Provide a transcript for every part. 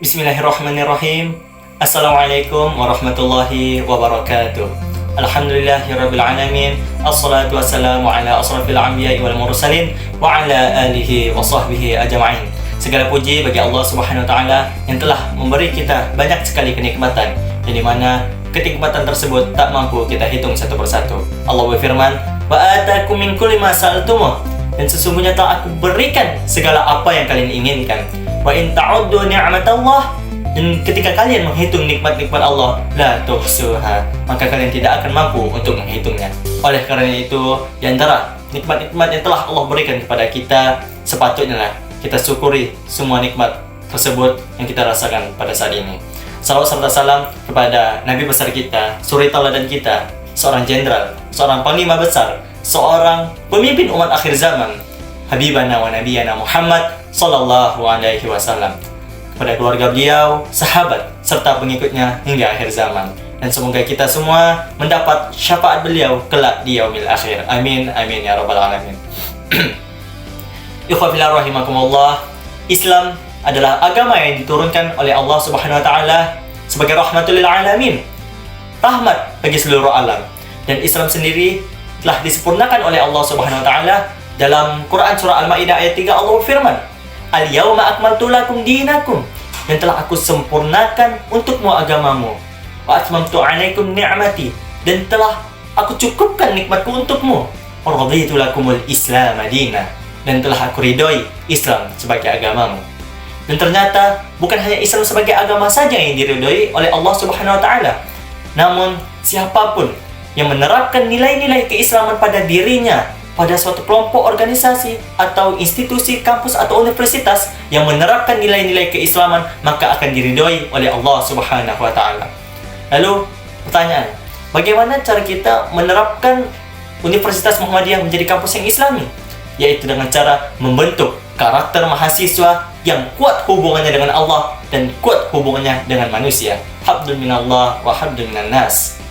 Bismillahirrahmanirrahim. Assalamualaikum warahmatullahi wabarakatuh. Alhamdulillahirabbil alamin. Assalatu wassalamu ala asrafil anbiya'i wal mursalin wa ala alihi wa sahbihi ajma'in. Segala puji bagi Allah Subhanahu wa taala yang telah memberi kita banyak sekali kenikmatan, yang dimana kenikmatan tersebut tak mampu kita hitung satu persatu. Allah berfirman, "Wa atakum min kulli ma sa'altumuh." Dan sesungguhnya telah aku berikan segala apa yang kalian inginkan. Wa in ta'uddu ni'matallah, dan ketika kalian menghitung nikmat-nikmat Allah, la tuhsuha, maka kalian tidak akan mampu untuk menghitungnya. Oleh karena itu, di antara nikmat-nikmat yang telah Allah berikan kepada kita, sepatutnya kita syukuri semua nikmat tersebut yang kita rasakan pada saat ini. Salawat serta salam kepada Nabi besar kita, suri tauladan kita, seorang jenderal, seorang panglima besar, seorang pemimpin umat akhir zaman, Habibana wa Nabiyana Muhammad sallallahu alaihi wasallam, kepada keluarga beliau, sahabat, serta pengikutnya hingga akhir zaman. Dan semoga kita semua mendapat syafaat beliau kelak di yaumil akhir. Amin, amin ya rabbal alamin. Ikhwa fillah rahimakumullah, Islam adalah agama yang diturunkan oleh Allah Subhanahu wa taala sebagai rahmatul lil alamin, rahmat bagi seluruh alam. Dan Islam sendiri telah disempurnakan oleh Allah Subhanahu wa taala dalam Quran surah Al-Maidah ayat 3. Allah berfirman, "Al-yauma akmaltu lakum dinakum," yang telah aku sempurnakan untukmu agamamu. "Wa atmamtu 'alaikum ni'mati," dan telah aku cukupkan nikmatku untukmu. "Wa raditu lakumul Islam madina," dan telah aku ridhoi Islam sebagai agamamu. Dan ternyata bukan hanya Islam sebagai agama saja yang diridhoi oleh Allah Subhanahu wa taala, namun siapapun yang menerapkan nilai-nilai keislaman pada dirinya, pada suatu kelompok organisasi atau institusi, kampus atau universitas yang menerapkan nilai-nilai keislaman, maka akan diridhoi oleh Allah Subhanahu wa taala. Lalu pertanyaan, bagaimana cara kita menerapkan Universitas Muhammadiyah menjadi kampus yang islami? Yaitu dengan cara membentuk karakter mahasiswa yang kuat hubungannya dengan Allah dan kuat hubungannya dengan manusia. Habdun minallah wa habdun minan nas.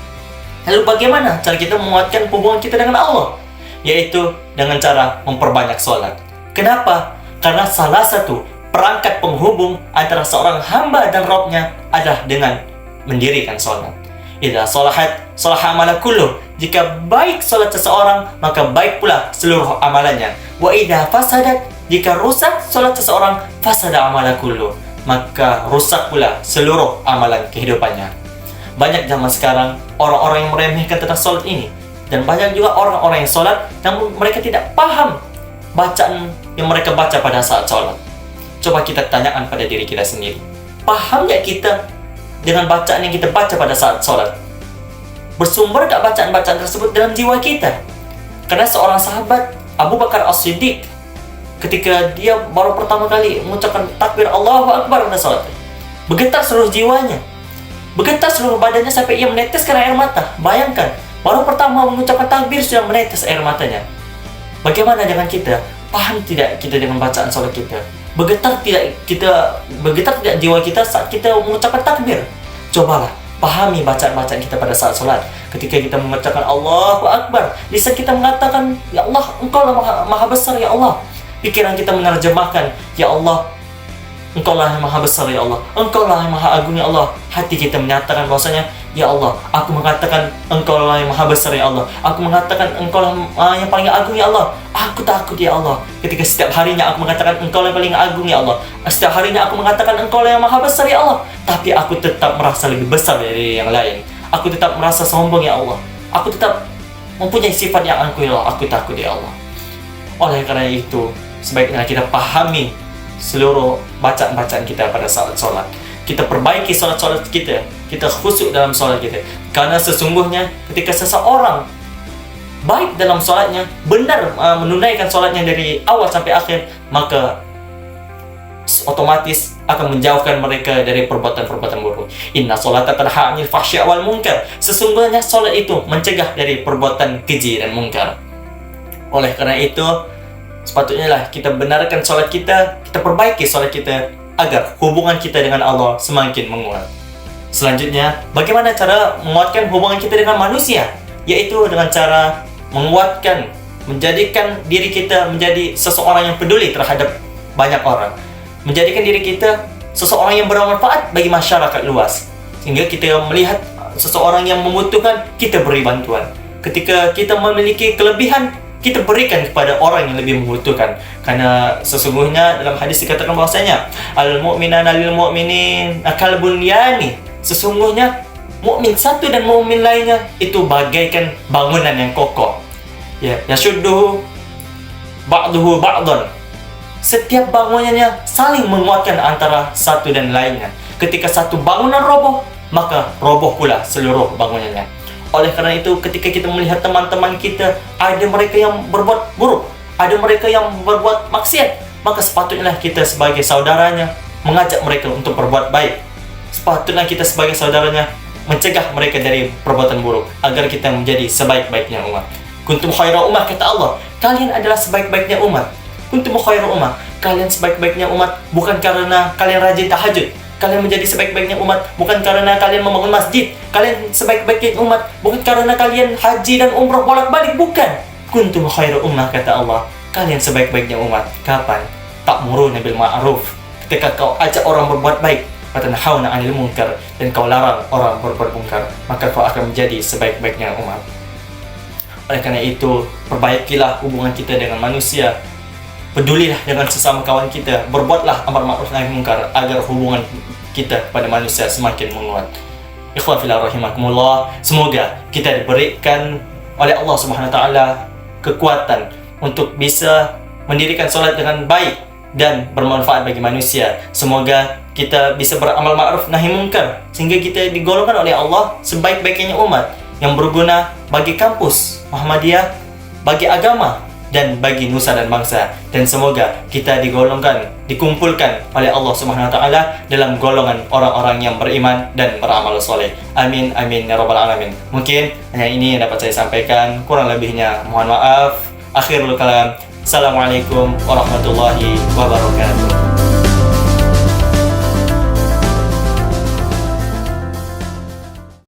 Lalu bagaimana cara kita menguatkan hubungan kita dengan Allah? Yaitu dengan cara memperbanyak sholat. Kenapa? Karena salah satu perangkat penghubung antara seorang hamba dan Rabb-nya adalah dengan mendirikan sholat. Idza sholahat, sholaha amala kulluh. Jika baik sholat seseorang, maka baik pula seluruh amalannya. Wa idza fasadat, jika rusak sholat seseorang, fasada amala kulluh, maka rusak pula seluruh amalan kehidupannya. Banyak zaman sekarang orang-orang yang meremehkan tentang sholat ini, dan banyak juga orang-orang yang sholat namun mereka tidak paham bacaan yang mereka baca pada saat sholat. Coba kita tanyakan pada diri kita sendiri, paham nggak kita dengan bacaan yang kita baca pada saat sholat? Bersumber nggak bacaan-bacaan tersebut dalam jiwa kita? Karena seorang sahabat, Abu Bakar As-Siddiq, ketika dia baru pertama kali mengucapkan takbir Allahu Akbar pada sholat, bergetar seluruh jiwanya, bergetar seluruh badannya sampai ia meneteskan air mata. Bayangkan, baru pertama mengucapkan takbir sudah menetes air matanya. Bagaimana dengan kita? Paham tidak kita dengan bacaan sholat kita? Bergetar tidak jiwa kita saat kita mengucapkan takbir? Cobalah pahami bacaan-bacaan kita pada saat sholat. Ketika kita mengucapkan Allahu Akbar, lisan kita mengatakan, "Ya Allah, Engkau lah maha besar ya Allah." Pikiran kita menerjemahkan, "Ya Allah, Engkau lah yang maha besar ya Allah, Engkau lah yang maha agung ya Allah." Hati kita menyatakan bahwasanya, "Ya Allah, aku mengatakan Engkau lah yang maha besar ya Allah, aku mengatakan Engkau lah yang paling agung ya Allah, aku takut ya Allah." Ketika setiap harinya aku mengatakan Engkau lah yang paling agung ya Allah, setiap harinya aku mengatakan Engkau lah yang maha besar ya Allah, tapi aku tetap merasa lebih besar dari yang lain, aku tetap merasa sombong ya Allah, aku tetap mempunyai sifat yang angkuh ya Allah, aku takut ya Allah. Oleh karena itu, sebaiknya kita pahami seluruh bacaan-bacaan kita pada saat sholat. Kita perbaiki sholat-sholat kita, kita khusyuk dalam sholat kita. Karena sesungguhnya ketika seseorang baik dalam sholatnya, benar menunaikan sholatnya dari awal sampai akhir, maka otomatis akan menjauhkan mereka dari perbuatan-perbuatan buruk. Inna sholata tanha 'anil fahsya'i wal munkar. Sesungguhnya sholat itu mencegah dari perbuatan keji dan munkar. Oleh karena itu, sepatutnya lah kita benarkan sholat kita, kita perbaiki sholat kita agar hubungan kita dengan Allah semakin menguat. Selanjutnya, bagaimana cara menguatkan hubungan kita dengan manusia? Yaitu dengan cara menguatkan, menjadikan diri kita menjadi seseorang yang peduli terhadap banyak orang. Menjadikan diri kita seseorang yang bermanfaat bagi masyarakat luas. Sehingga kita melihat seseorang yang membutuhkan, kita beri bantuan. Ketika kita memiliki kelebihan, kita berikan kepada orang yang lebih membutuhkan. Karena sesungguhnya dalam hadis dikatakan bahwasanya al-mu'minana lil mu'minin akal bunyani. Sesungguhnya mukmin satu dan mukmin lainnya itu bagaikan bangunan yang kokoh. Ya, yashudduhu ba'duhu ba'dan. Setiap bangunannya saling menguatkan antara satu dan lainnya. Ketika satu bangunan roboh, maka roboh pula seluruh bangunannya. Oleh karena itu, ketika kita melihat teman-teman kita, ada mereka yang berbuat buruk, ada mereka yang berbuat maksiat, maka sepatutnya kita sebagai saudaranya mengajak mereka untuk berbuat baik. Sepatutnya kita sebagai saudaranya mencegah mereka dari perbuatan buruk, agar kita menjadi sebaik-baiknya umat. Kuntum khaira ummah, kata Allah, kalian adalah sebaik-baiknya umat. Kuntum khaira ummah, kalian sebaik-baiknya umat bukan karena kalian rajin tahajud. Kalian menjadi sebaik-baiknya umat bukan karena kalian membangun masjid. Kalian sebaik-baiknya umat bukan karena kalian haji dan umrah bolak-balik, bukan. Kuntum khairu ummah, kata Allah, kalian sebaik-baiknya umat kapan? Ta'muruna bil ma'ruf, ketika kau ajak orang berbuat baik, wa tanhauna 'anil munkar, dan kau larang orang berbuat munkar, maka kau akan menjadi sebaik-baiknya umat. Oleh karena itu, perbaikilah hubungan kita dengan manusia. Pedulilah dengan sesama kawan kita, berbuatlah amar ma'ruf nahi munkar, agar hubungan kita kepada manusia semakin menguat. Ikhwan fillah rahimakumullah, semoga kita diberikan oleh Allah Subhanahu wa taala kekuatan untuk bisa mendirikan solat dengan baik dan bermanfaat bagi manusia. Semoga kita bisa beramal ma'ruf nahi munkar sehingga kita digolongkan oleh Allah sebaik-baiknya umat yang berguna bagi kampus Muhammadiyah, bagi agama, dan bagi nusa dan bangsa. Dan semoga kita dikumpulkan oleh Allah Subhanahu wa taala dalam golongan orang-orang yang beriman dan beramal soleh. Amin amin ya rabbal alamin. Mungkin hanya ini yang dapat saya sampaikan, kurang lebihnya mohon maaf. Akhirul kalam. Assalamualaikum warahmatullahi wabarakatuh.